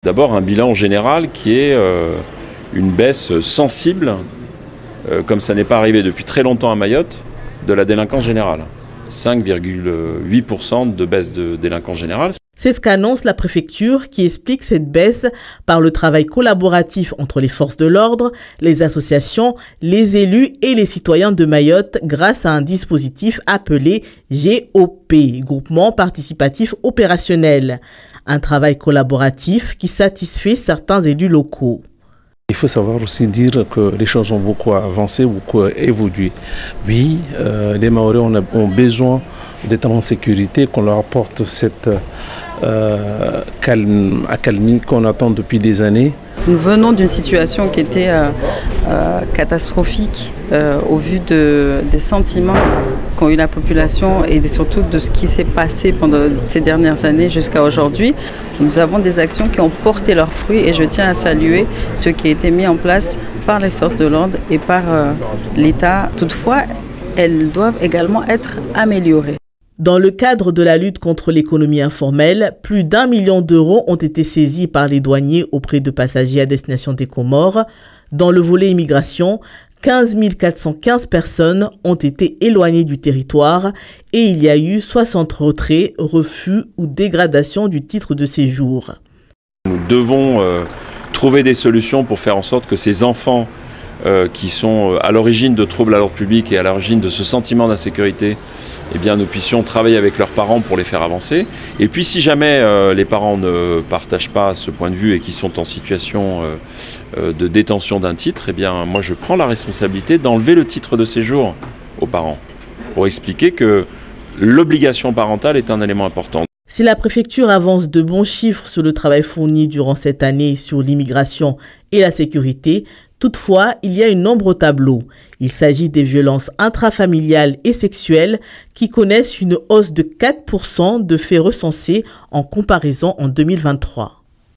D'abord un bilan général qui est une baisse sensible, comme ça n'est pas arrivé depuis très longtemps à Mayotte, de la délinquance générale. 5,8% de baisse de délinquance générale. C'est ce qu'annonce la préfecture qui explique cette baisse par le travail collaboratif entre les forces de l'ordre, les associations, les élus et les citoyens de Mayotte grâce à un dispositif appelé GOP, Groupement Participatif Opérationnel. Un travail collaboratif qui satisfait certains élus locaux. Il faut savoir aussi dire que les choses ont beaucoup avancé, beaucoup évolué. Oui, les Mahorais ont besoin d'être en sécurité, qu'on leur apporte cette accalmie qu'on attend depuis des années. Nous venons d'une situation qui était catastrophique au vu des sentiments qu'ont eu la population et surtout de ce qui s'est passé pendant ces dernières années jusqu'à aujourd'hui. Nous avons des actions qui ont porté leurs fruits et je tiens à saluer ce qui a été mis en place par les forces de l'ordre et par l'État. Toutefois, elles doivent également être améliorées. Dans le cadre de la lutte contre l'économie informelle, plus d'1 million d'euros ont été saisis par les douaniers auprès de passagers à destination des Comores. Dans le volet immigration, 15 415 personnes ont été éloignées du territoire et il y a eu 60 retraits, refus ou dégradation du titre de séjour. Nous devons trouver des solutions pour faire en sorte que ces enfants qui sont à l'origine de troubles à l'ordre public et à l'origine de ce sentiment d'insécurité, eh bien, nous puissions travailler avec leurs parents pour les faire avancer. Et puis si jamais les parents ne partagent pas ce point de vue et qui sont en situation de détention d'un titre, eh bien, moi je prends la responsabilité d'enlever le titre de séjour aux parents pour expliquer que l'obligation parentale est un élément important. Si la préfecture avance de bons chiffres sur le travail fourni durant cette année sur l'immigration et la sécurité, toutefois, il y a une ombre au tableau. Il s'agit des violences intrafamiliales et sexuelles qui connaissent une hausse de 4% de faits recensés en comparaison en 2023.